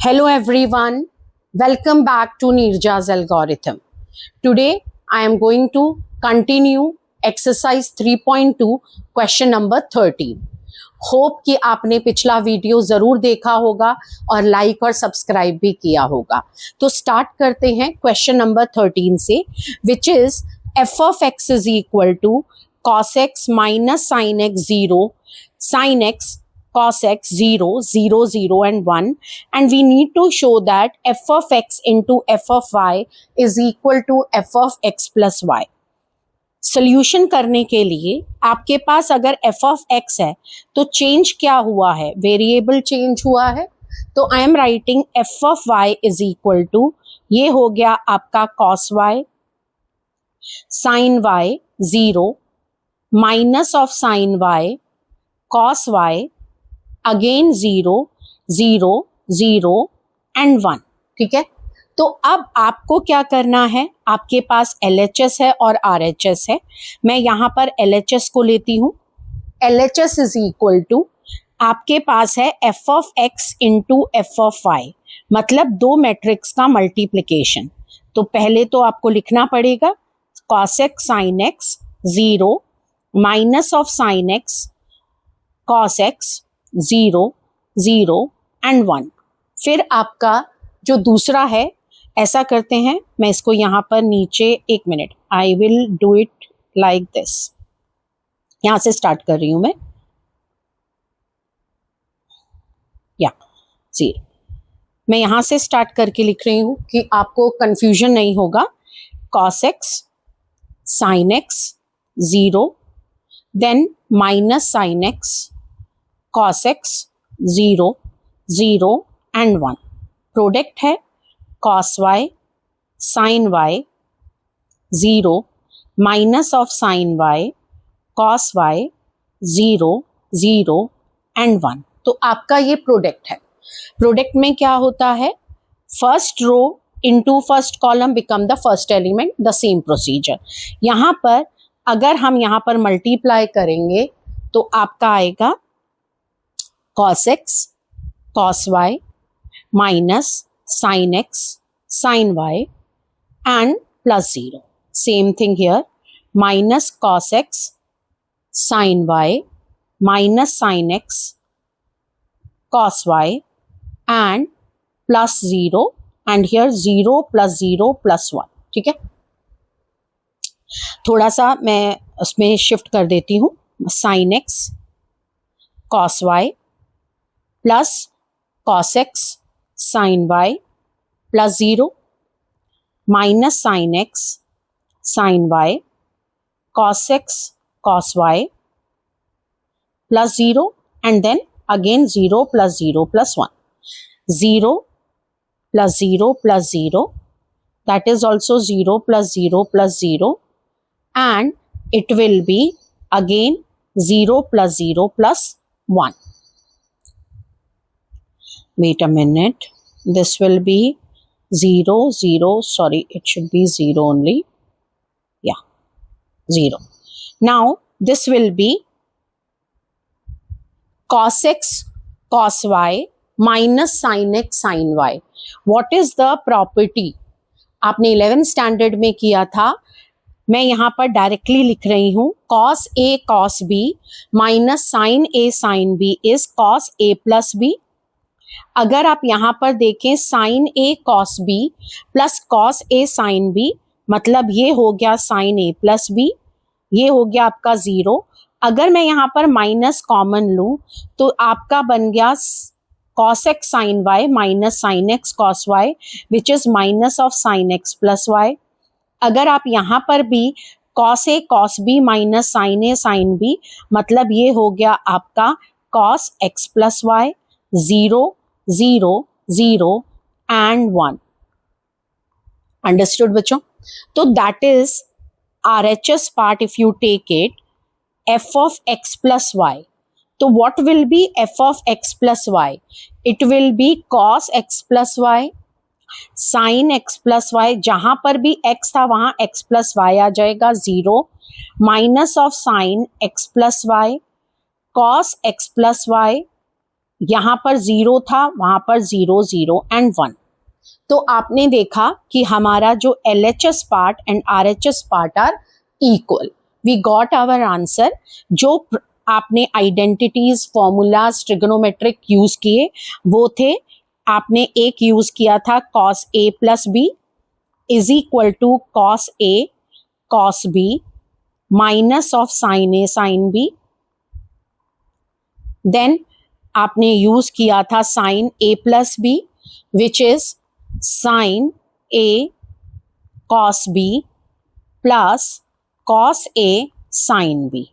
Hello everyone, welcome back to Nirja's algorithm. Today I am going to continue exercise 3.2 question number 13. Hope कि आपने पिछला video ज़रूर देखा होगा और लाइक और सब्सक्राइब भी किया होगा. तो स्टार्ट करते हैं क्वेश्चन नंबर 13 से, which is F of X is equal to cos X minus sine X 0, sine X cos x 0, 0, 0 and 1, and we need to show that f of x into f of y is equal to f of x plus y. Solution करने के लिए आपके पास अगर f of x है तो change क्या हुआ है, वेरिएबल चेंज हुआ है. तो I am writing f of y is equal to, ये हो गया आपका cos y, sin y 0, minus of sin y, cos y, again 0, 0, 0 and 1. ठीक है, तो अब आपको क्या करना है, आपके पास LHS है और RHS है. मैं यहाँ पर LHS को लेती हूँ. LHS इज इक्वल टू, आपके पास है f of x into f of y, मतलब दो मैट्रिक्स का मल्टीप्लिकेशन. तो पहले तो आपको लिखना पड़ेगा cos x sin x 0, minus of sin x cos x 0, 0 and 1. फिर आपका जो दूसरा है, ऐसा करते हैं, मैं इसको यहाँ पर नीचे, एक minute, I will do it like this. यहाँ से स्टार्ट कर रही हूँ मैं, या 0. मैं यहाँ से स्टार्ट करके लिख रही हूँ कि आपको कंफ्यूजन नहीं होगा. cos x sin x 0, then minus sin x cos x 0, 0 and 1. Product है cos y sin y 0, minus of sin y cos y 0, 0 and 1. तो आपका ये प्रोडक्ट है. प्रोडक्ट में क्या होता है, first row into first column become the first element, the same procedure. यहाँ पर अगर हम यहाँ पर मल्टीप्लाई करेंगे तो आपका आएगा cos x cos y minus sin x sin y and plus 0. Same thing here, minus cos x sin y minus sin x cos y and plus 0, and here 0 plus 0 plus 1. ठीक है, थोड़ा सा मैं उसमें शिफ्ट कर देती हूँ. sin x cos y plus cos x sin y plus 0, minus sin x sin y cos x cos y plus 0, and then again 0 plus 0 plus 1. 0 plus 0 plus 0, that is also 0 plus 0 plus 0, and it will be again 0 plus 0 plus 1. Wait a minute, this will be 0, 0, sorry, it should be 0 only. Yeah, 0. Now this will be cos x cos y minus sin x sin y. What is the property? आपने 11th standard में किया था. मैं यहाँ पर directly लिख रही हूँ, cos a cos b minus sin a sin b is cos a plus b. अगर आप यहाँ पर देखें, sin a cos b plus cos a sin b, मतलब ये हो गया sin a प्लस b, ये हो गया आपका 0. अगर मैं यहाँ पर माइनस कॉमन लूँ तो आपका बन गया cos x sin y minus sin x cos y, which is minus of sin x plus y. अगर आप यहाँ पर भी cos a cos b minus sin a sin b, मतलब ये हो गया आपका cos x plus y, 0, 0, 0 and 1. Understood बच्चों? तो that is RHS part. If you take it, f of x plus y. तो what will be f of x plus y? It will be cos x plus y sin x plus y. जहां पर भी x था वहां x plus y आ जाएगा, 0, minus of sin x plus y cos x plus y यहाँ पर 0 था, वहां पर 0 0 एंड 1। तो आपने देखा कि हमारा जो LHS part and RHS part are equal. We got our answer. जो आपने आइडेंटिटीज, फॉर्मूलाज, ट्रिग्नोमेट्रिक यूज किए वो थे, आपने एक यूज किया था cos A plus B is equal to cos A cos B minus of sin A sin B। Then आपने यूज किया था sin A plus B which is sin A cos B plus cos A sin B।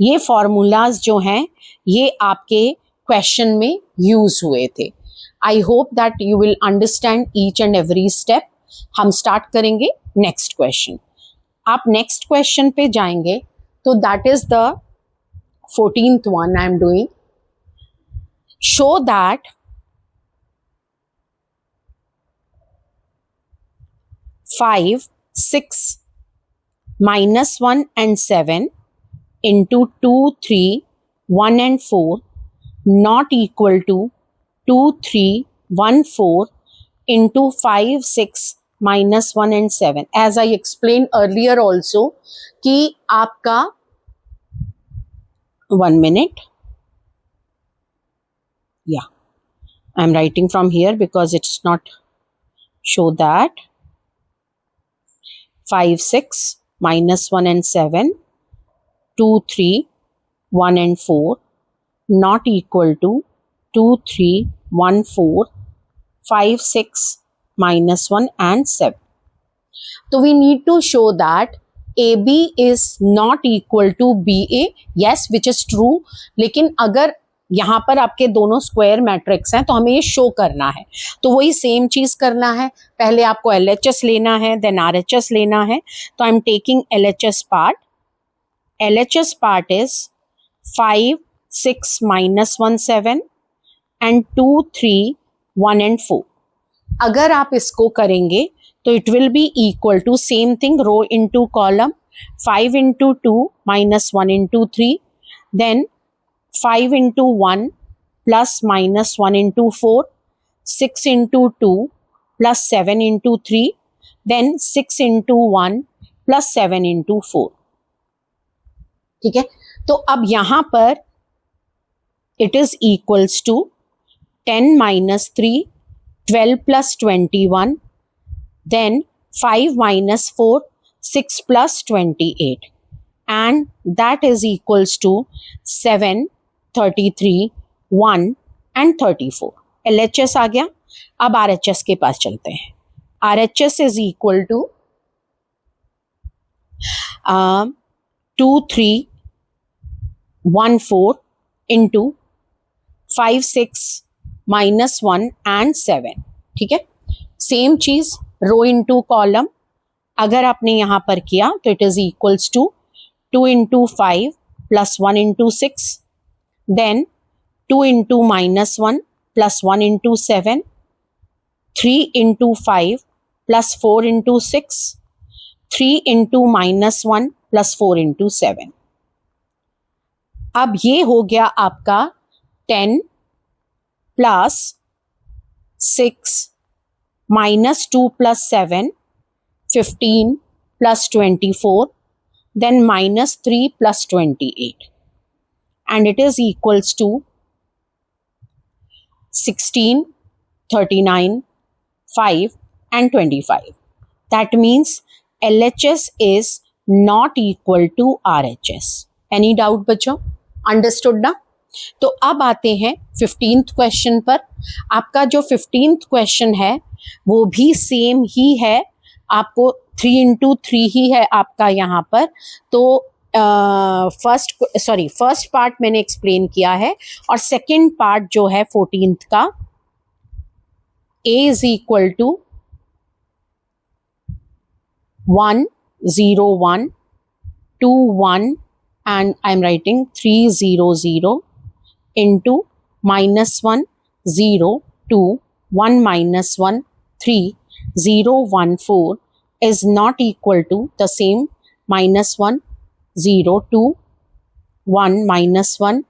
ये formulas जो हैं ये आपके question में use हुए थे। I hope that you will understand each and every step. हम स्टार्ट करेंगे नेक्स्ट क्वेश्चन। आप नेक्स्ट क्वेश्चन पे जाएंगे तो that is the 14th one I am doing. Show that 5, 6, -1 and 7 into 2, 3, 1 and 4 not equal to 2, 3, 1, 4 into 5, 6, -1 and 7. As I explained earlier also कि आपका 1 minute, yeah, I'm writing from here because it's not show that 5, 6, -1 and 7, 2, 3, 1 and 4 not equal to 2, 3, 1, 4, 5, 6, -1 and 7. So we need to show that AB is not equal to BA. Yes, which is true. लेकिन अगर यहाँ पर आपके दोनों square matrix हैं तो हमें ये शो करना है। तो वही सेम चीज करना है। पहले आपको LHS लेना है, देन RHS लेना है। तो आई am taking LHS part. LHS part is 5, 6, -1, 7 and 2, 3, 1 and 4. अगर आप इसको करेंगे तो it will be equal to same thing, row into column, 5 into 2 -1 into 3, then 5 into 1 plus -1 into 4, 6 into 2 plus 7 into 3, then 6 into 1 plus 7 into 4. ठीक है। तो अब यहां पर it is equals to 10 minus 3, 12 plus 21, then 5 minus 4, 6 plus 28, and that is equals to 7, 33, 1 and 34. LHS आ गया। अब RHS के पास चलते हैं। RHS is equal to 2, 3, 1, 4 into 5, 6, -1 and 7। ठीक है। सेम चीज रो इंटू कॉलम। अगर आपने यहां पर किया तो it is equals to 2 into 5 plus 1 into 6, then 2 into -1 plus 1 into 7, 3 into 5 plus 4 into 6, 3 into -1 plus 4 into 7। अब ये हो गया आपका 10 plus 6 minus 2 plus 7, 15 plus 24, then minus 3 plus 28, and it is equals to 16, 39, 5 and 25. That means LHS is not equal to RHS. Any doubt बच्चों? Understood ना। तो अब आते हैं 15th क्वेश्चन पर। आपका जो 15th क्वेश्चन है वो भी सेम ही है। आपको 3 into 3 ही है आपका यहाँ पर। तो फर्स्ट पार्ट मैंने एक्सप्लेन किया है और सेकंड पार्ट जो है 14th का, A is equal to 1, 0, 1, 2, 1 and I am writing 3, 0, 0 into -1, 0, 2, 1 minus 1, 3, 0, 1, 4 is not equal to the same -1, 0, 2, 1 minus 1,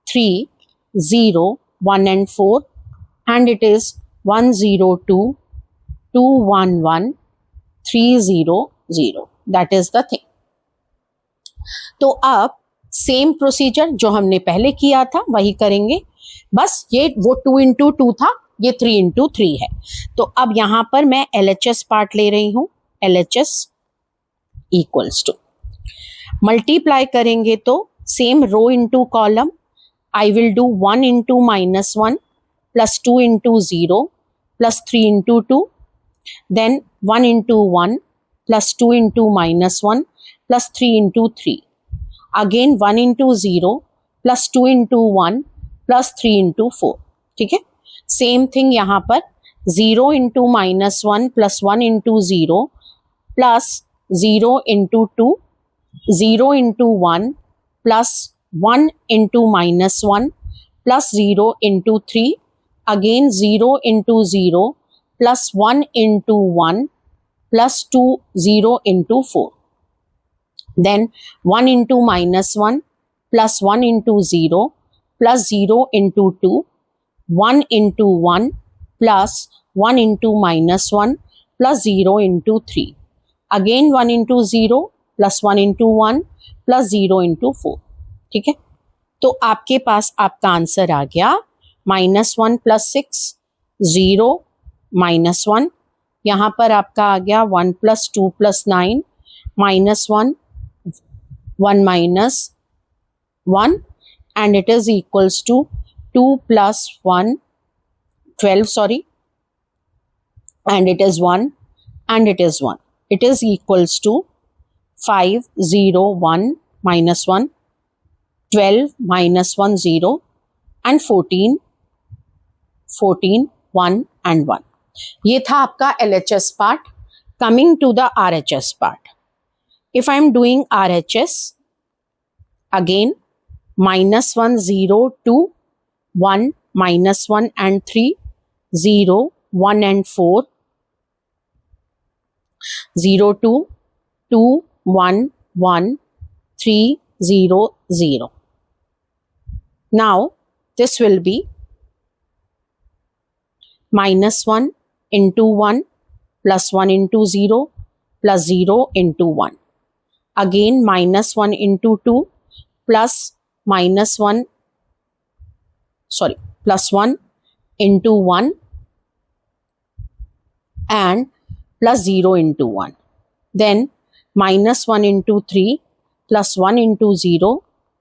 3 0, 1 and 4, and it is 1 0 2, 2 1 1, 3 0 0. That is the thing. तो अब same procedure जो हमने पहले किया था वही करेंगे, बस ये वो 2 into 2 था, ये 3 into 3 है. तो अब यहां पर मैं LHS पार्ट ले रही हूं. LHS इक्वल्स टू मल्टीप्लाई करेंगे तो same row into column. I will do 1 into -1 plus 2 into 0 plus 3 into 2, then 1 into 1 plus 2 into -1 plus 3 into 3. Again 1 into 0 plus 2 into 1 plus 3 into 4. ठीक है. सेम थिंग यहाँ पर 0 into -1 plus 1 into 0 plus 0 into 2, 0 into 1 plus 1 into -1 plus 0 into 3, again 0 into 0 plus 1 into 1 plus 2, 0 into 4. Then 1 into -1 plus 1 into 0 plus 0 into 2, 1 into 1 plus 1 into -1 plus 0 into 3. Again 1 into 0 plus 1 into 1 plus 0 into 4. ठीक है. तो आपके पास आपका answer आ गया -1 plus 6, 0, -1. यहाँ पर आपका आ गया 1 plus 2 plus 9, -1, 1 minus 1, and it is equals to 2 plus 1, 12, sorry, and it is 1, and it is 1. It is equals to 5, 0, 1, -1, 12, -1, 0, and 14, 1 and 1. ये था आपका LHS part. Coming to the RHS part. If I am doing RHS, again -1, 0, 2, 1, -1 and 3, 0, 1 and 4, 0, 2, 2, 1, 1, 3, 0, 0. Now this will be -1 into 1 plus 1 into 0 plus 0 into 1. Again -1 into 2 plus plus 1 into 1 and plus 0 into 1. Then -1 into 3 plus 1 into 0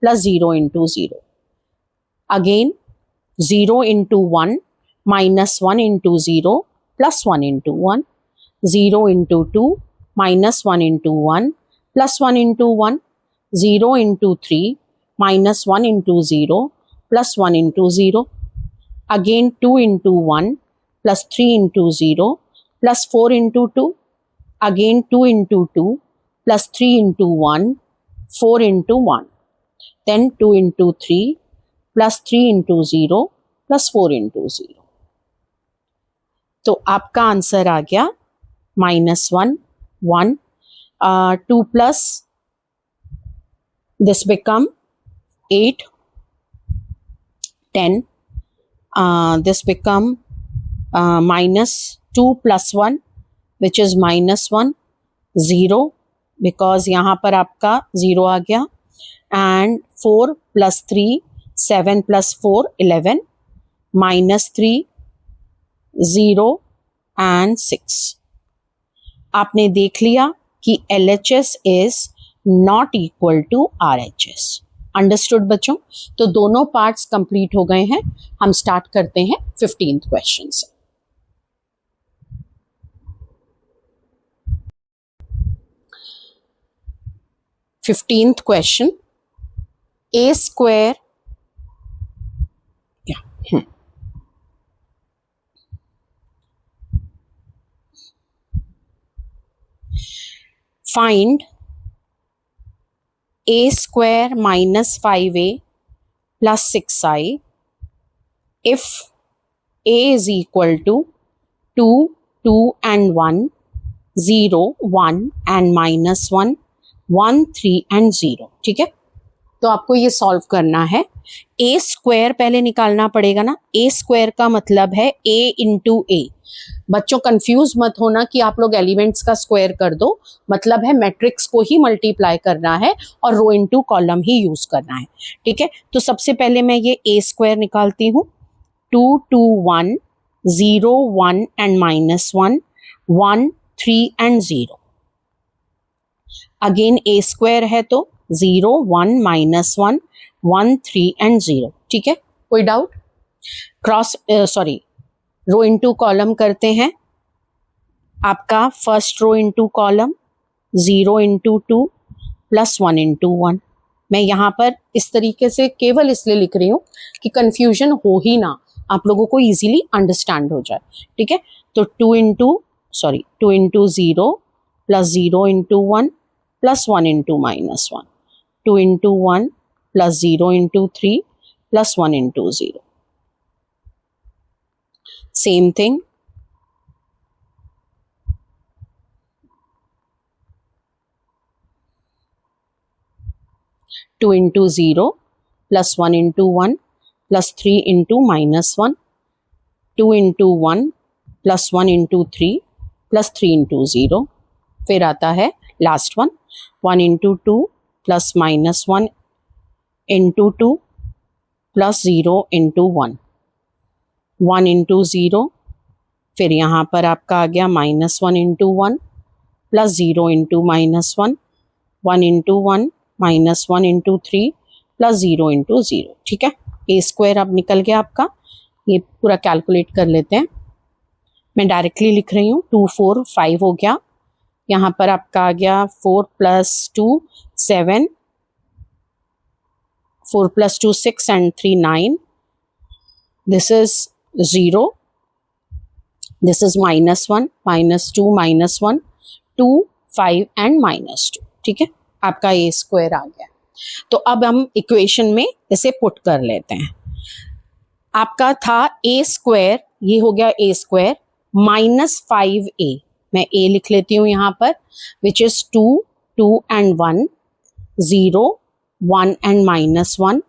plus 0 into 0. Again 0 into 1 -1 into 0 plus 1 into 1, 0 into 2 -1 into 1 plus 1 into 1, 0 into 3 -1 into 0 plus 1 into 0. Again 2 into 1 plus 3 into 0 plus 4 into 2. Again 2 into 2 plus 3 into 1, 4 into 1. Then 2 into 3 plus 3 into 0 plus 4 into 0. तो आपका answer आ गया -1, 1, 2 plus this become 8, 10, this become -2 plus 1 which is -1, 0 because यहाँ पर आपका 0 आ गया, and 4 plus 3, 7 plus 4, 11, -3, 0 and 6. आपने देख लिया कि LHS is not equal to RHS. Understood बच्चों? तो दोनों पार्ट्स कंप्लीट हो गए हैं. हम स्टार्ट करते हैं 15th क्वेश्चन से. Fifteenth question, A square, find A square minus 5A plus 6I if A is equal to 2, 2 and 1, 0, 1 and -1, 1, 3 and 0. ठीक है. तो आपको ये सॉल्व करना है. ए स्क्वायर पहले निकालना पड़ेगा ना, ए स्क्वायर का मतलब है ए इंटू ए। बच्चों कंफ्यूज मत होना कि आप लोग एलिमेंट्स का स्क्वायर कर दो, मतलब है मैट्रिक्स को ही मल्टीप्लाई करना है और रो इंटू कॉलम ही यूज करना है, ठीक है। तो सबसे पहले मैं ये ए स्क्वायर निकालती हूँ, 2 2 1 0 1 and -1 1 3 and 0। Again A square है तो 0 1 -1 1 3 एंड 0, ठीक है। कोई doubt? Cross row into column करते हैं। आपका first row into column 0 into 2 plus 1 into 1। मैं यहाँ पर इस तरीके से केवल इसलिए लिख रही हूँ कि कंफ्यूजन हो ही ना, आप लोगों को इजीली अंडरस्टैंड हो जाए, ठीक है। तो 2 into 0 plus 0 into 1 plus 1 into -1, 2 into 1 plus 0 into 3 plus 1 into 0। Same thing, 2 into 0 plus 1 into 1 plus 3 into -1, 2 into 1 plus 1 into 3 plus 3 into 0। फिर आता है last one, 1 into 2 plus -1 into 2 plus 0 into 1, 1 into 0। फिर यहाँ पर आपका आ गया -1 into 1 plus 0 into -1, 1 into 1 -1 into 3 plus 0 into 0, ठीक है। ए स्क्वायर अब निकल गया आपका, ये पूरा कैलकुलेट कर लेते हैं। मैं डायरेक्टली लिख रही हूँ, 2 4 5 हो गया। यहाँ पर आपका आ गया 4 + 2 7, 4 + 2 6 and 3 9। This is 0, this is -1 -2 -1 2 5 and -2, ठीक है। आपका ए स्क्वायर आ गया। तो अब हम इक्वेशन में इसे पुट कर लेते हैं। आपका था ए स्क्वायर, ये हो गया ए स्क्वायर -5a, मैं ए लिख लेती हूँ यहाँ पर, which is 2 2 and 1 0 1 and -1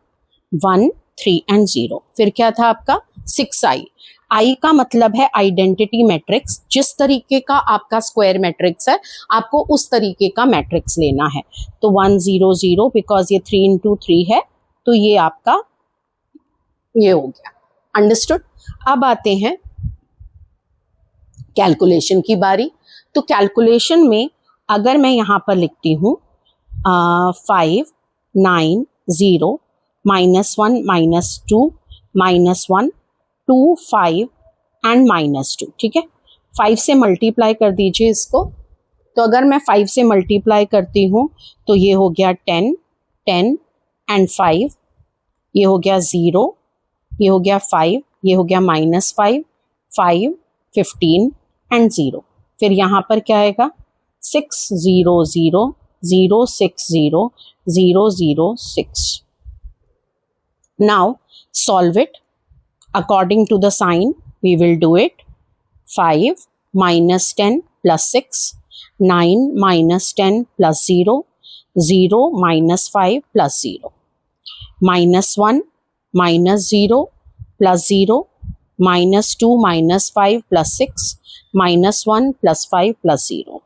1 3 and 0। फिर क्या था आपका 6i। आई का मतलब है आइडेंटिटी मैट्रिक्स, जिस तरीके का आपका स्क्वायर मैट्रिक्स है आपको उस तरीके का मैट्रिक्स लेना है। तो 1 0 0, बिकॉज ये 3 इंटू 3 है, तो ये आपका ये हो गया। अंडरस्टूड? अब आते हैं कैलकुलेशन की बारी। तो कैलकुलेशन में अगर मैं यहाँ पर लिखती हूँ 5 9 0 -1 -2 -1 2 5 एंड -2, ठीक है। 5 से मल्टीप्लाई कर दीजिए इसको। तो अगर मैं 5 से मल्टीप्लाई करती हूँ तो ये हो गया 10 10 एंड 5, ये हो गया 0, ये हो गया 5, ये हो गया -5 5 15 एंड 0। फिर यहाँ पर क्या आएगा 6 0 0 0 6 0 0 0 6। Now solve it according to the sign. We will do it. 5 minus 10 plus 6, 9 minus 10 plus 0, 0 minus 5 plus 0, -1 minus 0 plus 0, -2 minus 5 plus 6, -1 plus 5 plus 0,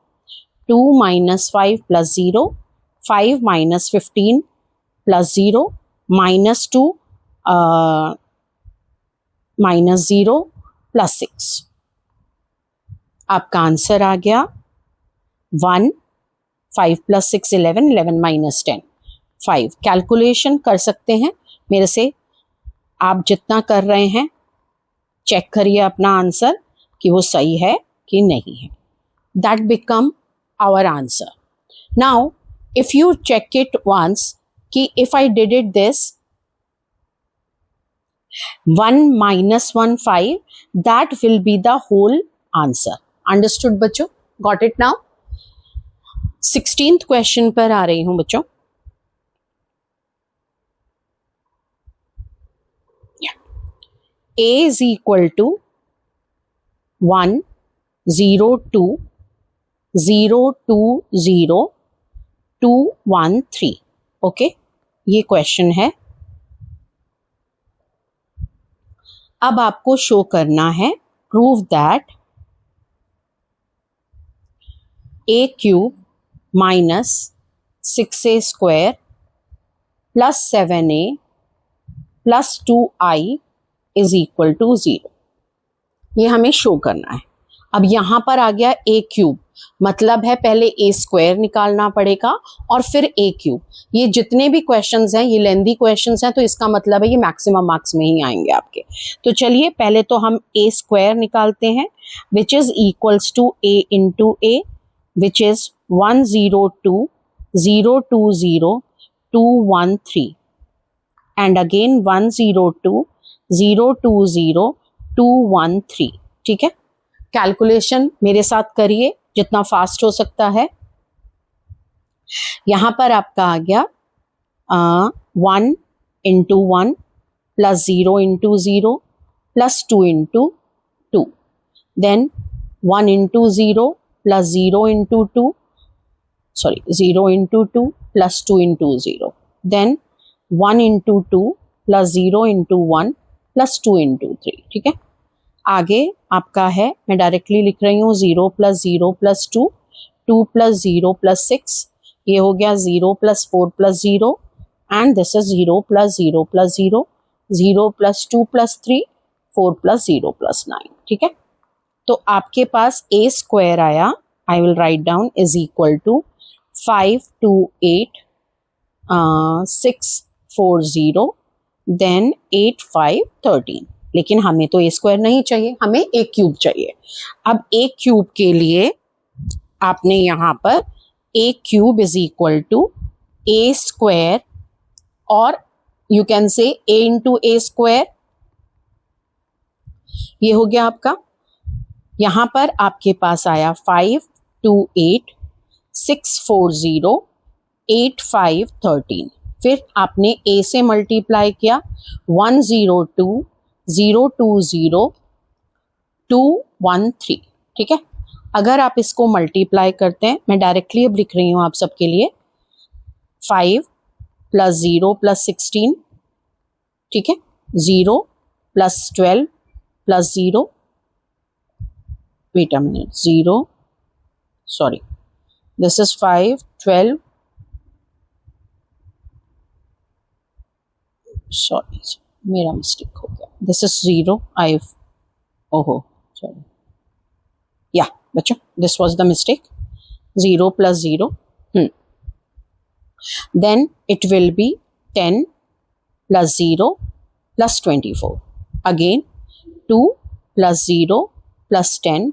2 minus 5 plus 0, 5 minus 15 plus 0, -2 -0 plus 6। आपका आंसर आ गया 1 5 + 6 11 11 - 10 5। कैलकुलेशन कर सकते हैं मेरे से, आप जितना कर रहे हैं चेक करिए अपना आंसर कि वो सही है कि नहीं है। That become our answer. Now if you check it once कि if I did it this 1 - 1 5, that will be the whole answer. Understood बच्चों? Got it now? 16th question पर आ रही हूं बच्चों। A is equal to 1 0 2 0 2 0 2 1 3। Okay, ये question है। अब आपको शो करना है prove that a cube minus 6a square plus 7a plus 2i is equal to 0। ये हमें शो करना है। अब यहां पर आ गया a क्यूब, मतलब है पहले a स्क्वायर निकालना पड़ेगा और फिर a क्यूब। ये जितने भी क्वेश्चंस हैं ये लेंथी क्वेश्चंस हैं, तो इसका मतलब है ये मैक्सिमम मार्क्स में ही आएंगे आपके। तो चलिए पहले तो हम a स्क्वायर निकालते हैं, which is equals to a into a, which is 102 020 213 and again 102 020 213। ठीक है, कैलकुलेशन मेरे साथ करिए जितना फास्ट हो सकता है। यहां पर आपका आ गया 1 into 1 plus 0 into 0 plus 2 into 2, then 1 into 0 plus 0 into 2, sorry 0 into 2 plus 2 into 0, then 1 into 2 plus 0 into 1 plus 2 into 3। ठीक है, आगे आपका है, मैं डायरेक्टली लिख रही हूँ 0 प्लस 0 प्लस 2, 2 प्लस 0 प्लस 6, ये हो गया 0 plus 4 plus 0 and this is 0 plus 0 plus 0, 0 plus 2 plus 3, 4 plus 0 plus 9। ठीक है, तो आपके पास a स्क्वायर आया, I will write down, is equal to 528 640 then 8513। लेकिन हमें तो a स्क्वायर नहीं चाहिए, हमें a क्यूब चाहिए। अब a क्यूब के लिए आपने यहाँ पर a cube is equal to a square, और you can say a into a square, ये हो गया आपका। यहाँ पर आपके पास आया 528 640 8513, फिर आपने a से मल्टीप्लाई किया 102 020 213। ठीक है, अगर आप इसको मल्टीप्लाई करते हैं, मैं डायरेक्टली अब लिख रही हूं आप सबके लिए, 5 प्लस 0 प्लस 16, ठीक है, 0 plus 12 plus 0, wait a minute, 0, sorry this is 5 12, sorry मेरा मिस्टेक हो गया, दिस इज 0, आई, ओहो सॉरी, या बच्चों this was the mistake, 0 plus 0, then it will be 10 plus 0 plus 24, again 2 plus 0 plus 10,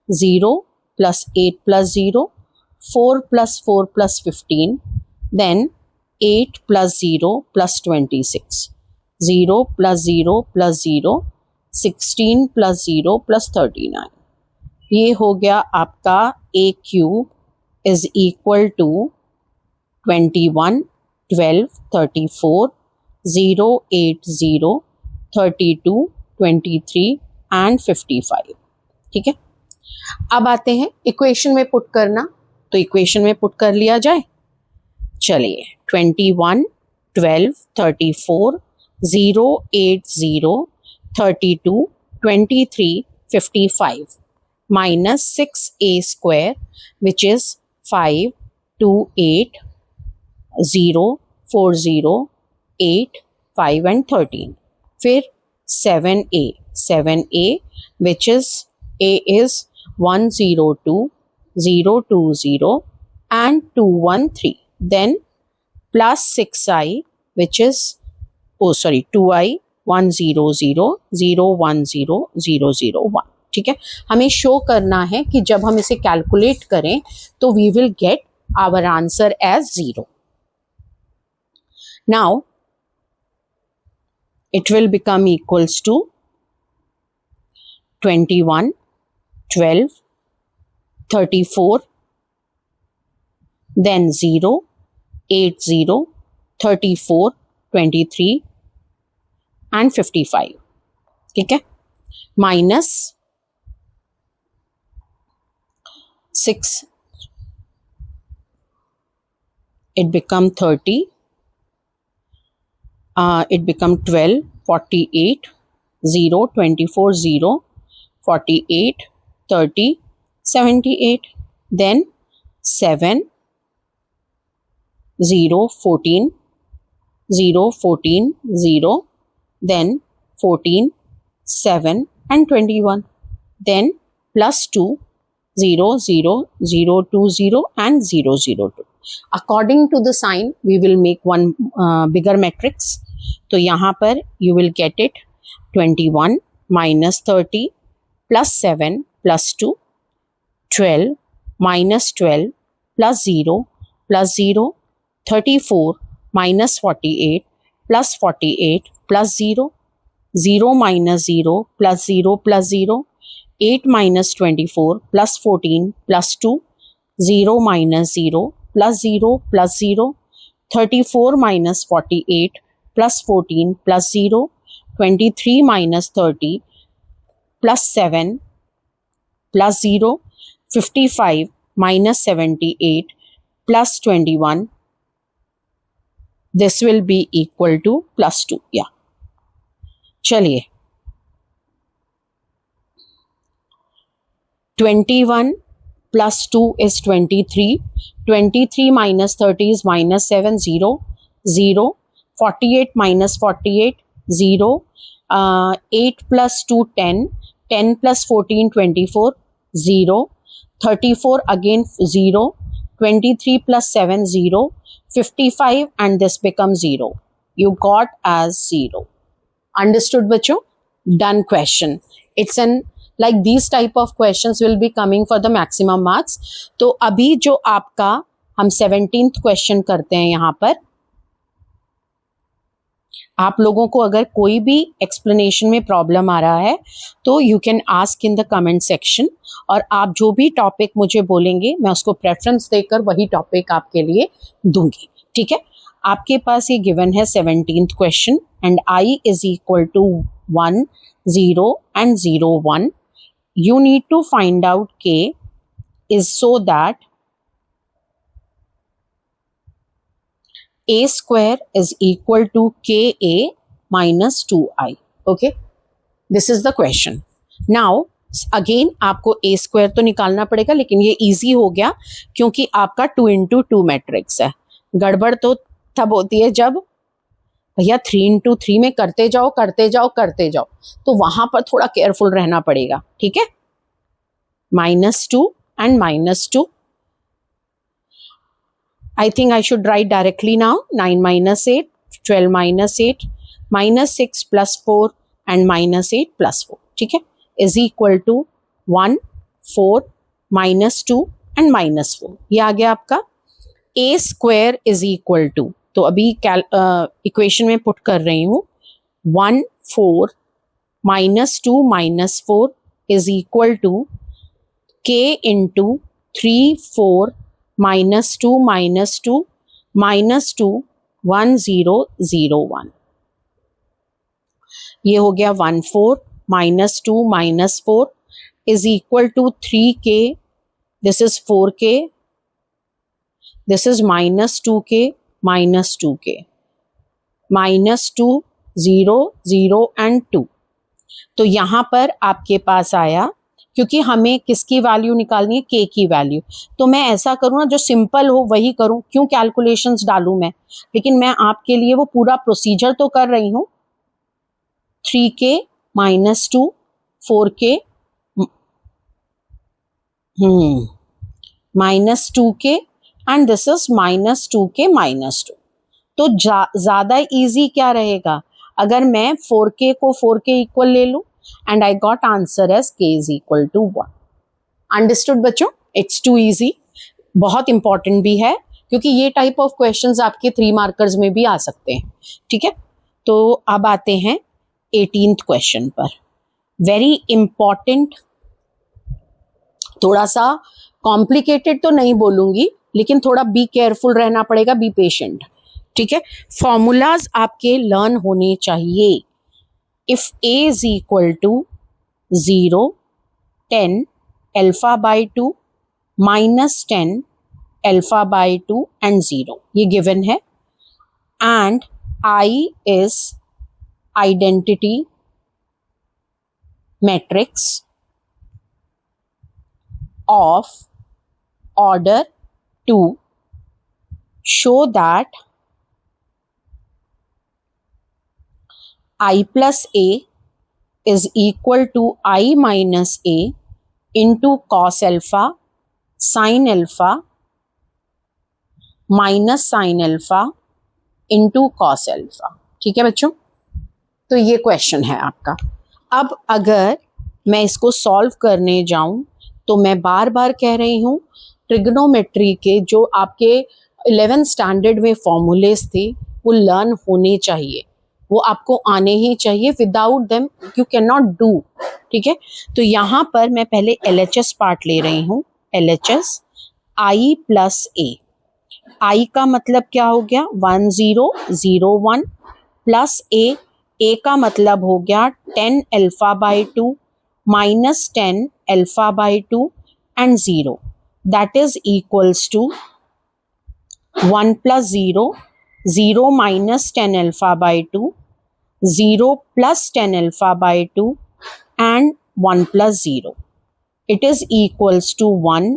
0 plus 8 plus 0, 4 plus 4 plus 15, then 8 plus 0 plus 26, 0 plus 0 plus 0, 16 plus 0 plus 39। ये हो गया आपका a cube is equal to 21 12 34 0 8 0 32 23 and 55। ठीक है, अब आते हैं equation में पुट करना, तो इक्वेशन में पुट कर लिया जाए। चलिए 21 12 34 0 8 0 32 23 55 minus 6a square, which is 5 2 8 0 4 0 8 5 and 13, फिर 7a which is a is 102 020 and 213, then plus 6i which is 2i 100 010 001। ठीक है, हमें शो करना है कि जब हम इसे कैलकुलेट करें तो we will get our answer as 0। Now it will become equals to 21 12 34 then 0 8 0 34 23 and 55। ठीक है, minus 6, it become 30, it become 12 48 0, 24, 0, 48, 30, 78. Then 7, 0, 14, 0, 14, 0. Then 14, 7 and 21. Then plus 2, 0, 0, 0, 2, 0 and 0, 0, 2. According to the sign, we will make one bigger matrix. तो यहाँ पर you will get it 21 minus 30 plus 7 plus 2, 12 minus 12 plus 0 plus 0, 34 minus 48 plus 48 plus 0, 0 minus 0 plus 0 plus 0, 8 minus 24 plus 14 plus 2, 0 minus 0 plus 0 plus 0, 34 minus 48 plus 14 plus 0, 23 minus 30 plus 7 plus 0, 55 minus 78 plus 21. This will be equal to plus 2. Yeah. चलिए 21 plus 2 is 23. 23 minus 30 is minus 7, 0, 0. 48 minus 48, 0. 8 plus 2, 10. 10 plus 14, 24, 0. 34 again 0. 23 plus 7, 0. 55 and this becomes 0. You got as 0. Understood बच्चों? Done question. It's an like these type of questions will be coming for the maximum marks. तो अभी जो आपका हम 17th question करते हैं यहाँ पर, आप लोगों को अगर कोई भी एक्सप्लेनेशन में प्रॉब्लम आ रहा है तो you can ask in the comment section, और आप जो भी टॉपिक मुझे बोलेंगे मैं उसको प्रेफरेंस देकर वही टॉपिक आपके लिए दूंगी. ठीक है, आपके पास ये गिवन है 17th question and I is equal to 1, 0 and 0, 1. You need to find out K is so that A square is equal to KA minus 2I. Okay, this is the question. Now again आपको A square तो निकालना पड़ेगा, लेकिन ये easy हो गया क्योंकि आपका 2 into 2 मैट्रिक्स है. गड़बड़ तो तब होती है जब भैया 3 into 3 में करते जाओ, तो वहां पर थोड़ा केयरफुल रहना पड़ेगा. ठीक है, -2 and -2. I think I should write directly now. 9 minus 8, 12 minus 8, minus 6 plus 4 and minus 8 plus 4. ठीक है, is equal to 1, 4, -2 and -4. ये आ गया आपका. A square is equal to, तो अभी इक्वेशन में पुट कर रही हूँ. 1, 4 -2 -4 is equal to K into 3, 4 -2 -2 -2 1, 0, 0, 1. ये हो गया 1, 4 -2 -4 is equal to 3K. This is 4K. This is -2K -2K. -2, 0, 0 and 2. तो यहाँ पर आपके पास आया, क्योंकि हमें किसकी वैल्यू निकालनी है, K की वैल्यू. तो मैं ऐसा करूँ ना, जो सिंपल हो वही करूँ, क्यों कैलकुलेशंस डालूं मैं, लेकिन मैं आपके लिए वो पूरा प्रोसीजर तो कर रही हूँ. 3K -2, 4K -2K and this is -2K -2. तो ज्यादा इजी क्या रहेगा अगर मैं 4K को 4K इक्वल ले लूं, and I got answer as K is equal to 1. Understood बच्चों? It's too easy. बहुत इंपॉर्टेंट भी है क्योंकि ये टाइप ऑफ क्वेश्चंस आपके 3 मार्कर्स में भी आ सकते हैं. ठीक है, तो अब आते हैं 18th क्वेश्चन पर. वेरी इंपॉर्टेंट, थोड़ा सा कॉम्प्लिकेटेड तो नहीं बोलूंगी, लेकिन थोड़ा बी केयरफुल रहना पड़ेगा, बी पेशेंट. ठीक है, फॉर्मूलाज आपके लर्न होने चाहिए. If A is equal to 0, 10 alpha by 2 minus 10 alpha by 2 and 0, ये given है. And I is identity matrix of order 2 show that I plus A is equal to I minus A into cos alpha sin alpha minus sine alpha into cos alpha. ठीक है बच्चों, तो ये question है आपका। अब अगर मैं इसको सॉल्व करने जाऊं तो मैं बार बार कह रही हूं ट्रिग्नोमेट्री के जो आपके 11th स्टैंडर्ड में फॉर्मूलेस थे वो लर्न होने चाहिए, वो आपको आने ही चाहिए। Without them you can not do. ठीक है, तो यहाँ पर मैं पहले LHS पार्ट ले रही हूँ। LHS I प्लस ए, आई का मतलब क्या हो गया 1001 प्लस ए का मतलब हो गया 10 alpha by 2 minus 10 alpha by 2 and 0 that is equals to 1 plus 0, 0 minus 10 alpha by 2, 0 plus 10 alpha by 2 and 1 plus 0. It is equals to 1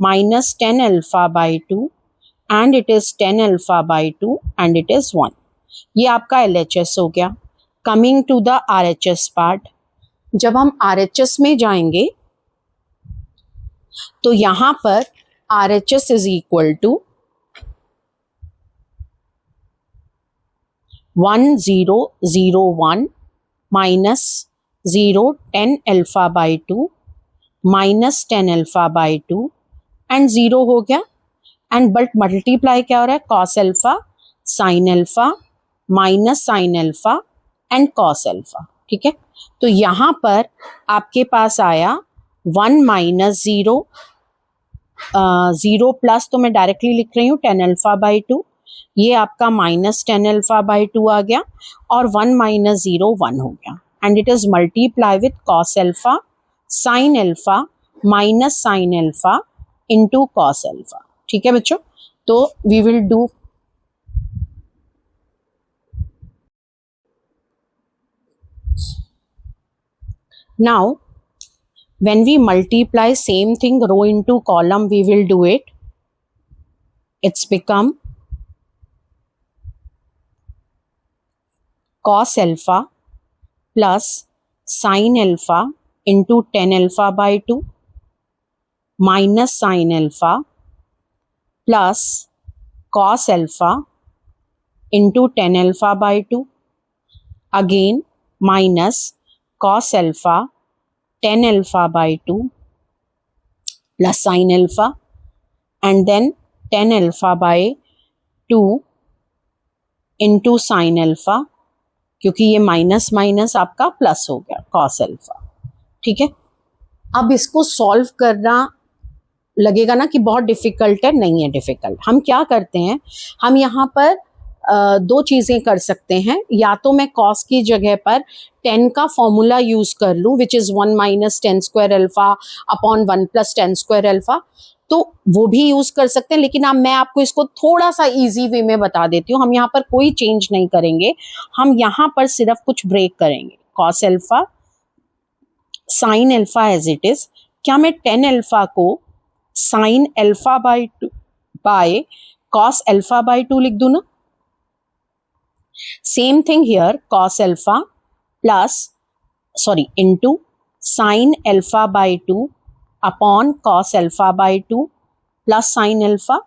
minus 10 alpha by 2 and it is 10 alpha by 2 and it is 1. ये आपका LHS हो गया। Coming to the RHS part, जब हम RHS में जाएंगे तो यहाँ पर RHS is equal to 1001 minus 0 10 alpha by 2 minus 10 alpha by 2 and 0 हो गया। एंड बट मल्टीप्लाई क्या हो रहा है cos alpha sine alpha minus sine alpha and cos alpha. ठीक है, तो यहाँ पर आपके पास आया 1 माइनस 0, 0 प्लस तो मैं डायरेक्टली लिख रही हूँ 10 अल्फा बाई 2, ये आपका माइनस 10 अल्फा बाई 2 आ गया और 1 माइनस 0 1 हो गया and it is multiply with cos alpha sine alpha minus sine alpha into cos alpha. ठीक है बच्चों, तो we will do now when we multiply same thing row into column we will do it. It's become cos alpha plus sin alpha into 10 alpha by 2 minus sin alpha plus cos alpha into 10 alpha by 2 again minus cos alpha 10 alpha by 2 plus sin alpha and then 10 alpha by 2 into sin alpha, क्योंकि ये minus minus आपका plus हो गया cos alpha। ठीक है, अब इसको solve करना लगेगा ना कि बहुत डिफिकल्ट है, नहीं है डिफिकल्ट। हम क्या करते हैं, हम यहाँ पर दो चीज़ें कर सकते हैं। या तो मैं कॉस की जगह पर 10 का फॉर्मूला यूज़ कर लूँ which is 1 minus 10 square alpha upon 1 plus 10 square alpha, तो वो भी यूज़ कर सकते हैं। लेकिन अब मैं आपको इसको थोड़ा सा इजी वे में बता देती हूँ। हम यहाँ पर कोई चेंज नहीं करेंगे, हम यहाँ पर सिर्फ कुछ ब्रेक करेंगे। Cos alpha sine alpha as it is, क्या मैं 10 अल्फा को sine alpha by 2 by cos alpha by 2 लिख दूं ना। Same thing here, cos alpha plus sorry into sine alpha by 2 upon cos alpha by 2 plus sine alpha.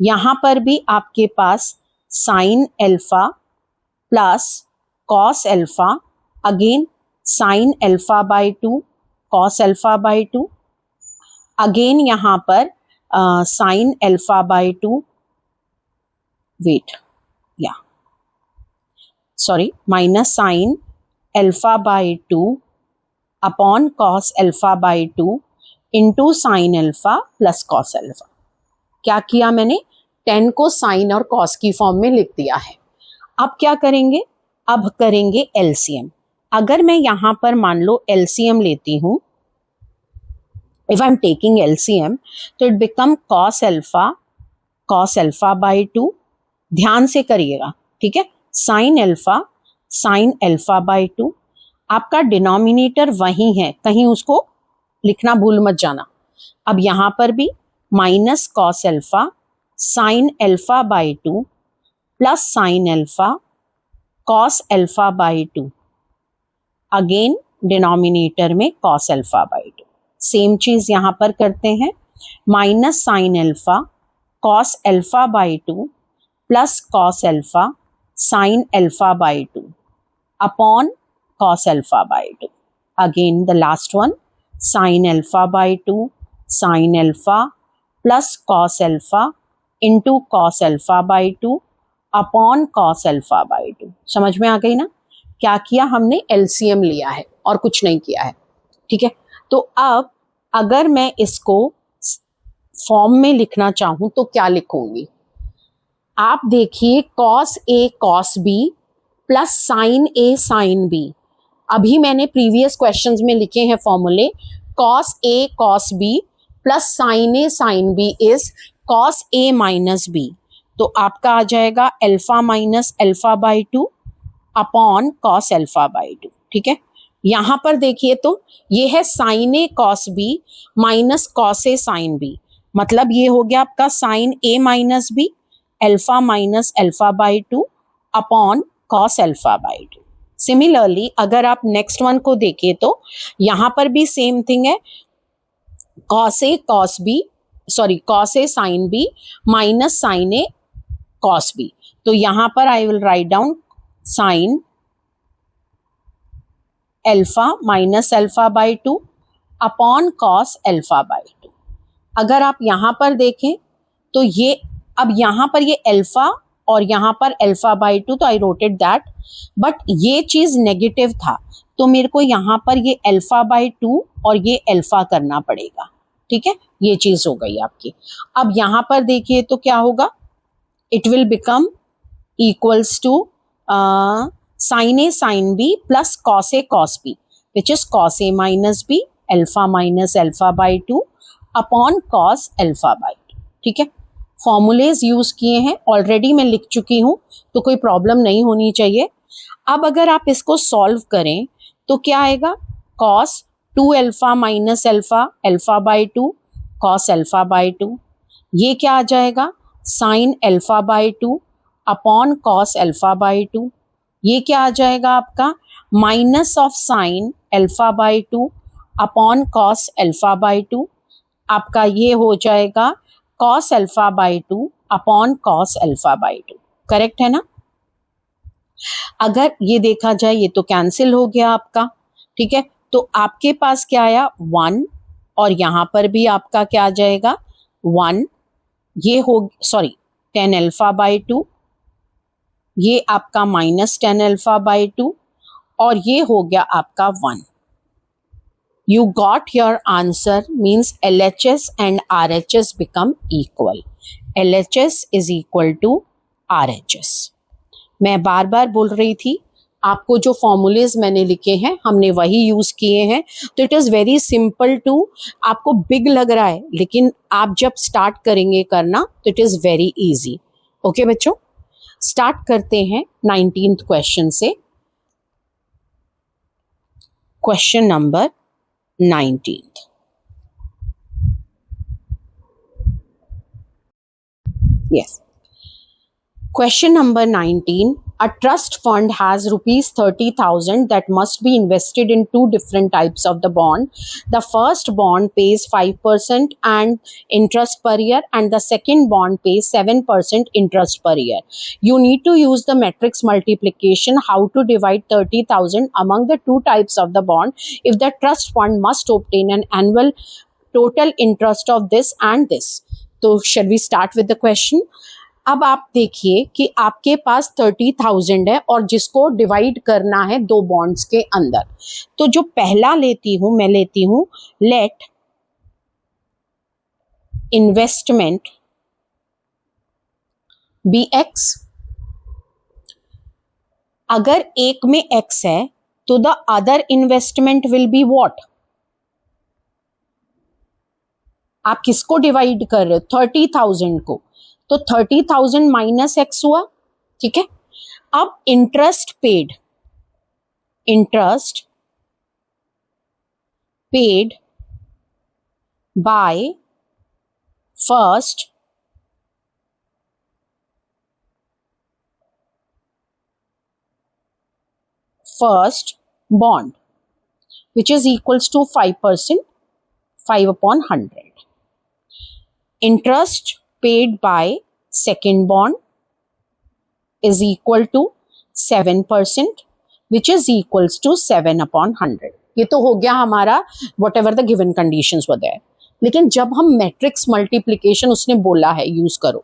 यहाँ पर भी आपके पास sine alpha plus cos alpha again sine alpha by 2 cos alpha by 2 again यहाँ पर sign alpha by 2 wait या sorry minus sine alpha by 2 upon cos alpha by 2 into sine alpha plus cos alpha. क्या किया मैंने, 10 को sign और cos की form में लिख दिया है। अब क्या करेंगे, अब करेंगे एलसीएम। अगर मैं यहाँ पर मान लो एलसीएम लेती हूँ, if I am taking LCM तो it become cos alpha by 2, ध्यान से करिएगा ठीक है, साइन अल्फा बाई 2 आपका डिनोमिनेटर वही है, कहीं उसको लिखना भूल मत जाना। अब यहां पर भी minus cos alpha sine alpha by 2 plus sine alpha cos alpha by 2, again denominator में कॉस एल्फा बाई 2। सेम चीज यहां पर करते हैं, minus sine alpha cos alpha by 2 plus cos alpha sine alpha by 2 upon cos alpha by 2. Again the last one, sin alpha by 2 sin alpha plus cos alpha into cos alpha by 2 upon cos alpha by 2. समझ में आ गई ना? क्या किया हमने? LCM लिया है और कुछ नहीं किया है, ठीक है। तो अब अगर मैं इसको फॉर्म में लिखना चाहूं तो क्या लिखूंगी? आप देखिए, cos A cos B plus sine A sine B, अभी मैंने प्रीवियस क्वेश्चंस में लिखे हैं फॉर्मूले, cos A cos B plus sine A sine B is cos A minus B, तो आपका आ जाएगा alpha minus alpha by 2 upon cos alpha by 2, ठीक है। यहां पर देखिए तो ये है sine A cos B minus cos A sine B, मतलब ये हो गया आपका sine A minus B alpha minus alpha by 2 upon cos alpha by 2। Similarly अगर आप नेक्स्ट वन को देखिए तो यहां पर भी सेम थिंग है, cos A cos B cos A sin B minus sin A cos B, तो यहां पर आई will write down sin alpha minus alpha by 2 upon cos alpha by 2। अगर आप यहां पर देखें तो ये अब यहां पर ये अल्फा और यहां पर अल्फा बाई 2, तो आई रोटेड दैट, बट ये चीज नेगेटिव था तो मेरे को यहां पर ये अल्फा बाई 2 और ये अल्फा करना पड़ेगा, ठीक है। ये चीज हो गई आपकी। अब यहां पर देखिए तो क्या होगा, it will become equals to sine A sine B plus cos A cos B, which is cos A minus B alpha minus alpha by 2 upon cos alpha by 2, ठीक है। फॉर्मूलेज यूज किए हैं, ऑलरेडी मैं लिख चुकी हूं तो कोई प्रॉब्लम नहीं होनी चाहिए। अब अगर आप इसको सॉल्व करें तो क्या आएगा, cos 2 alpha minus alpha alpha by 2 cos alpha by 2, ये क्या आ जाएगा sign alpha by 2 upon cos alpha by 2, ये क्या आ जाएगा आपका minus of sine alpha by 2 upon cos alpha by 2, आपका ये हो जाएगा cos alpha by 2 upon cos alpha by 2, correct है ना। अगर ये देखा जाए ये तो कैंसिल हो गया आपका, ठीक है। तो आपके पास क्या आया 1 और यहां पर भी आपका क्या आ जाएगा 1, ये हो 10 अल्फा बाई 2, ये आपका माइनस 10 अल्फा बाई 2 और ये हो गया आपका 1। You got your answer, means LHS and RHS become equal. LHS is equal to RHS. मैं बार बार बोल रही थी आपको जो फॉर्मूलेज मैंने लिखे हैं हमने वही यूज किए हैं, तो it is very simple to, आपको बिग लग रहा है लेकिन आप जब स्टार्ट करेंगे करना तो it is very easy. Okay बच्चों, स्टार्ट करते हैं 19th क्वेश्चन से। Question number 19th, yes, question number 19, a trust fund has rupees 30,000 that must be invested in two different types of the bond. The first bond pays 5% and interest per year and the second bond pays 7% interest per year. You need to use the matrix multiplication how to divide 30,000 among the two types of the bond if the trust fund must obtain an annual total interest of this and this. So shall we start with the question? अब आप देखिए कि आपके पास 30,000 है और जिसको divide करना है दो बॉन्ड्स के अंदर, तो जो पहला लेती हूं मैं लेती हूं लेट इन्वेस्टमेंट बी एक्स। अगर एक में एक्स है तो the other investment will be what, आप किसको डिवाइड कर रहे हो 30,000 को, तो 30,000 माइनस एक्स हुआ, ठीक है। अब interest paid, interest paid by first bond, which is equals to 5%, 5 upon 100. Interest paid by second bond is equal to 7%, which is equals to 7 upon 100. ये तो हो गया हमारा whatever the given conditions were there. लेकिन जब हम matrix multiplication उसने बोला है यूज करो,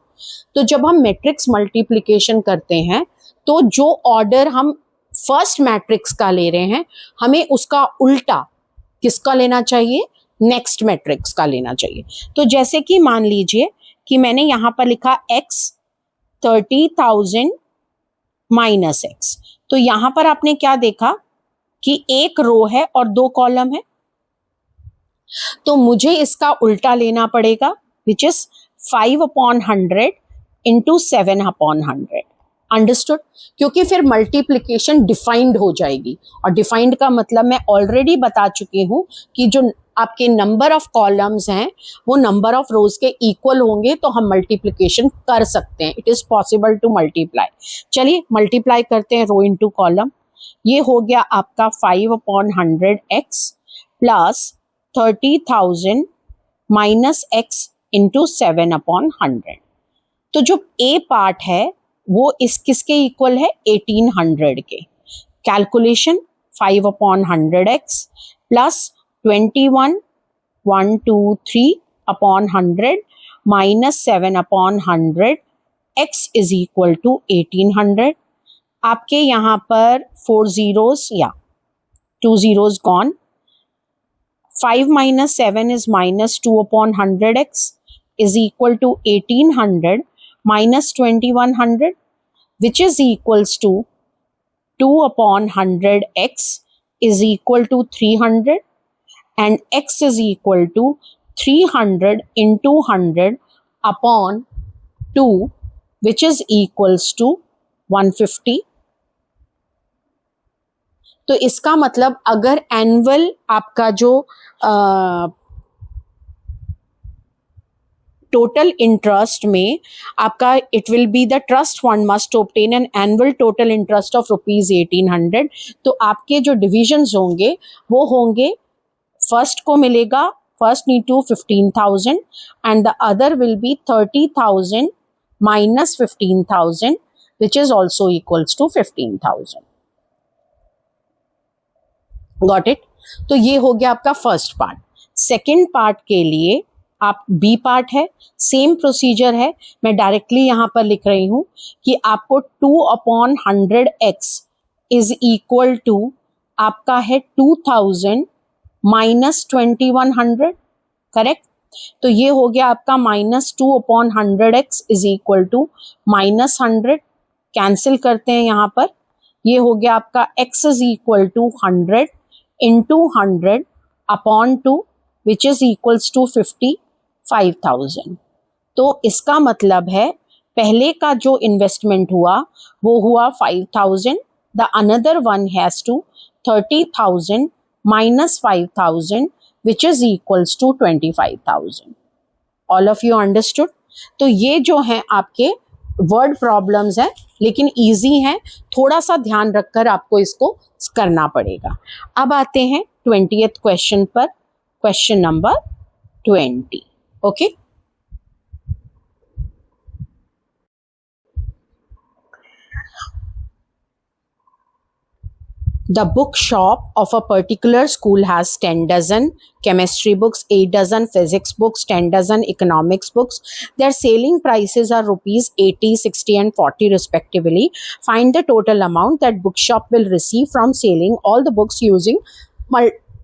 तो जब हम मैट्रिक्स मल्टीप्लिकेशन करते हैं तो जो ऑर्डर हम फर्स्ट मैट्रिक्स का ले रहे हैं हमें उसका उल्टा किसका लेना चाहिए, नेक्स्ट मैट्रिक्स का लेना चाहिए. तो जैसे कि मान लीजिए कि मैंने यहां पर लिखा x 30,000 माइनस x, तो यहां पर आपने क्या देखा कि एक रो है और 2 कॉलम है, तो मुझे इसका उल्टा लेना पड़ेगा which is 5 upon 100 into 7 upon 100. Understood? क्योंकि फिर मल्टीप्लिकेशन डिफाइंड हो जाएगी, और डिफाइंड का मतलब मैं ऑलरेडी बता चुकी हूं कि जो आपके नंबर ऑफ कॉलम्स हैं वो नंबर ऑफ रोज के इक्वल होंगे तो हम मल्टीप्लिकेशन कर सकते हैं. It is possible to multiply. चलिए मल्टीप्लाई करते हैं रो इनटू कॉलम. ये हो गया आपका 5 upon 100 x plus 30,000 minus x into 7 upon 100. तो जो ए पार्ट है वो इस किसके इक्वल है, 1800 के. Calculation 5 upon 100 x plus 21 1 2 3 upon 100 minus 7 upon 100 x is equal to 1800. आपके यहाँ पर 4 zeros या 2 zeros gone. 5 minus 7 is minus 2 upon 100x is equal to 1800 minus 2100, which is equals to 2 upon 100x is equal to 300, and x is equal to 300 into 100 upon 2, which is equals to 150. तो इसका मतलब अगर annual आपका जो total interest में आपका it will be the trust fund must obtain an annual total interest of rupees 1800, तो आपके जो डिविजन्स होंगे वो होंगे, फर्स्ट को मिलेगा first need to 15,000 and the other will be 30,000 minus 15,000 which is also equals to 15,000. Got it? तो ये हो गया आपका फर्स्ट पार्ट. सेकेंड पार्ट के लिए आप बी पार्ट है, सेम प्रोसीजर है. मैं डायरेक्टली यहां पर लिख रही हूं कि आपको 2 upon 100x is equal to आपका है 2000 माइनस 2100. करेक्ट? तो ये हो गया आपका minus 2 upon 100x is equal to minus 100. Cancel करते हैं यहां पर. ये हो गया आपका x is equal to 100 into 100 upon 2 which is equals to 55,000. तो इसका मतलब है पहले का जो इन्वेस्टमेंट हुआ वो हुआ 5,000, the another one has to 30,000 minus 5,000 which is equals to 25,000. All of you understood? तो ये जो है आपके वर्ड प्रॉब्लम्स है लेकिन इजी है, थोड़ा सा ध्यान रखकर आपको इसको करना पड़ेगा. अब आते हैं 20th क्वेश्चन पर, question number 20. Okay, The bookshop of a particular school has 10 dozen chemistry books, 8 dozen physics books, 10 dozen economics books. Their selling prices are rupees 80, 60 and 40 respectively. Find the total amount that bookshop will receive from selling all the books using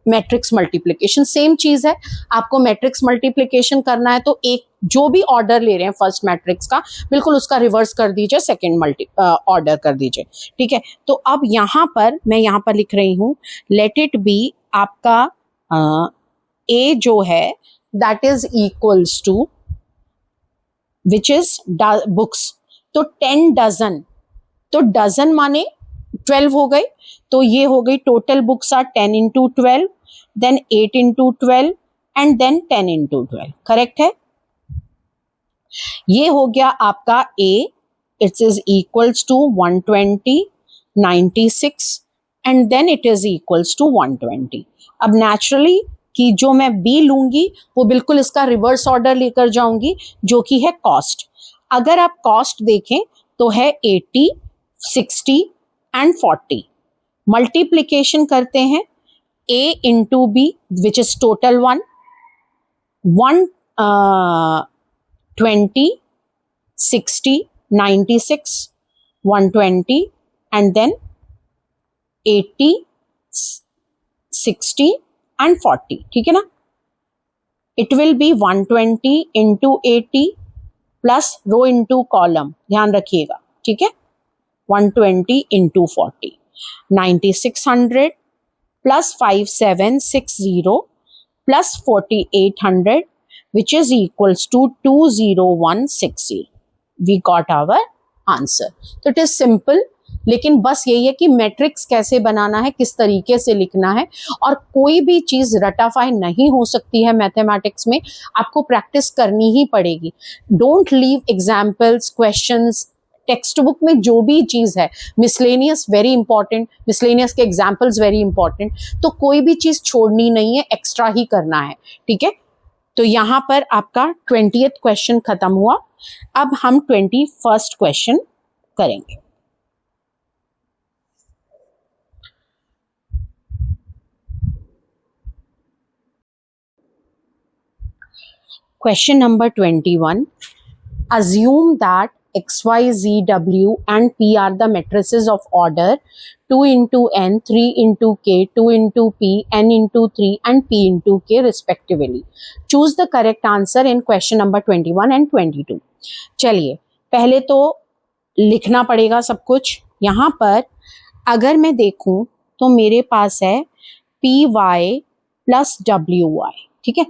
matrix multiplication. Same चीज है, आपको matrix multiplication करना है तो एक जो भी order ले रहे हैं फर्स्ट मैट्रिक्स का बिल्कुल उसका रिवर्स कर दीजिए, सेकंड ऑर्डर कर दीजिए. ठीक है, तो अब यहाँ पर मैं यहाँ पर लिख रही हूँ लेट इट बी आपका ए जो है that is equals to which is books. तो 10 डजन, तो डजन माने 12 हो गई, तो ये हो गई total books are 10 into 12 then 8 into 12 and then 10 into 12. Correct है? ये हो गया आपका A, it is equals to 120, 96 and then it is equals to 120. अब नेचुरली कि जो मैं B लूंगी वो बिल्कुल इसका रिवर्स ऑर्डर लेकर जाऊंगी जो कि है कॉस्ट. अगर आप कॉस्ट देखें तो है 80, 60 एंड 40. मल्टीप्लीकेशन करते हैं A into B which is total 120, 60, 96, 120 and then 80, 60 and 40. ठीक है ना? It will be 120 into 80 plus row into column. ध्यान रखिएगा. ठीक है? 120 into 40. 9600 plus 5760 plus 4800 which is equals to 20160. We got our answer. तो it is simple. लेकिन बस यही है कि मैट्रिक्स कैसे बनाना है, किस तरीके से लिखना है, और कोई भी चीज रटाफाई नहीं हो सकती है मैथमेटिक्स में, आपको प्रैक्टिस करनी ही पड़ेगी. Don't leave examples, questions. Text book में जो भी चीज है, मिसलेनियस वेरी इंपॉर्टेंट, मिसलेनियस के एग्जाम्पल्स वेरी इंपॉर्टेंट, तो कोई भी चीज छोड़नी नहीं है, एक्स्ट्रा ही करना है. ठीक है? तो यहां पर आपका 20th क्वेश्चन खत्म हुआ. अब हम 21st क्वेश्चन करेंगे. Question number 21. Assume that X, Y, Z, W and P are the matrices of order 2 into N, 3 into K, 2 into P, N into 3 and P into K respectively. Choose the correct answer in question number 21 and 22. चलिए पहले तो लिखना पड़ेगा सब कुछ. यहाँ पर अगर मैं देखूं तो मेरे पास है PY plus WY. ठीक है?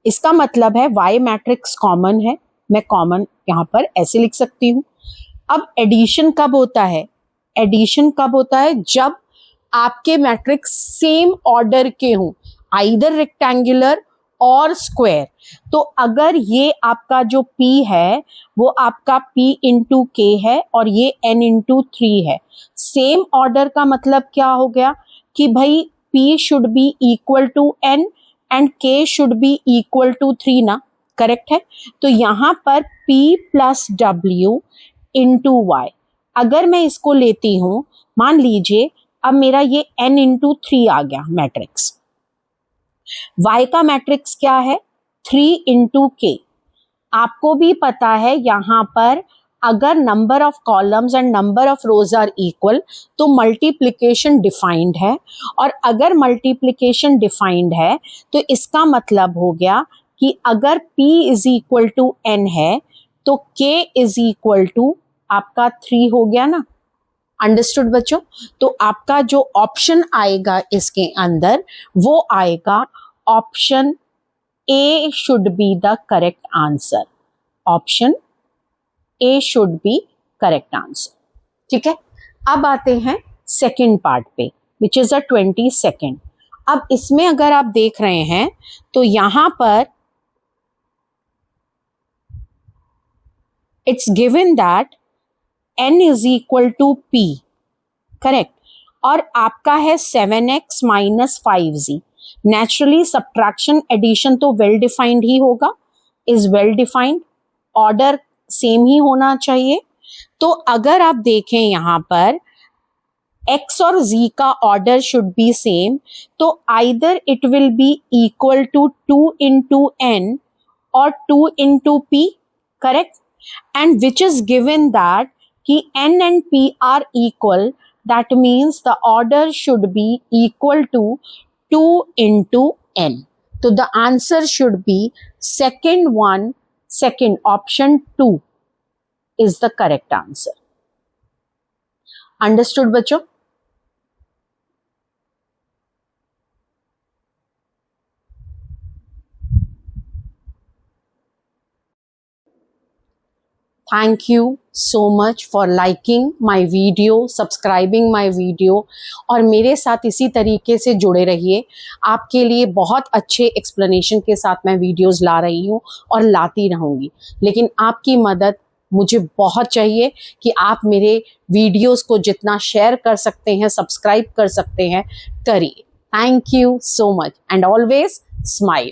इसका मतलब है Y मैट्रिक्स कॉमन है, मैं कॉमन यहां पर ऐसे लिख सकती हूं. अब एडिशन कब होता है? एडिशन कब होता है? जब आपके मैट्रिक्स सेम ऑर्डर के हों, आइदर रेक्टेंगुलर और स्क्वायर. तो अगर ये आपका जो P है वो आपका P इंटू K है और ये N इंटू 3 है, सेम ऑर्डर का मतलब क्या हो गया कि भाई P should be equal to N and K should be equal to 3 ना. करेक्ट है? तो यहां पर P plus W into Y, अगर मैं इसको लेती हूं, मान लीजिए अब मेरा ये N इंटू 3 आ गया मैट्रिक्स. Y का मैट्रिक्स क्या है? 3 इंटू K. आपको भी पता है यहां पर अगर number of columns and number of rows are equal तो मल्टीप्लिकेशन डिफाइंड है, और अगर मल्टीप्लिकेशन डिफाइंड है तो इसका मतलब हो गया कि अगर P is equal to N है तो K इज इक्वल टू आपका 3 हो गया ना. अंडरस्टूड बच्चों? तो आपका जो ऑप्शन आएगा इसके अंदर वो आएगा option A should be the correct answer. Option A should be correct answer. ठीक है? अब आते हैं सेकेंड पार्ट पे विच इज अ 22nd. अब इसमें अगर आप देख रहे हैं तो यहां पर it's given that N is equal to P. Correct? और आपका है 7x minus 5z. Naturally subtraction addition तो वेल डिफाइंड ही होगा, is well defined, order same ही होना चाहिए. तो अगर आप देखें यहां पर x और z का ऑर्डर शुड बी सेम, तो either it will be equal to 2 into n और 2 into p. Correct? And which is given that कि n and p are equal, that means the order should be equal to 2 into n. So the answer should be second one, second option 2 is the correct answer. Understood बच्चों? Thank you so much for liking my video, subscribing my video और मेरे साथ इसी तरीके से जुड़े रहिए। आपके लिए बहुत अच्छे एक्सप्लेनेशन के साथ मैं वीडियोस ला रही हूँ और लाती रहूँगी, लेकिन आपकी मदद मुझे बहुत चाहिए कि आप मेरे वीडियोस को जितना शेयर कर सकते हैं, सब्सक्राइब कर सकते हैं, करिए। Thank you so much and always smile.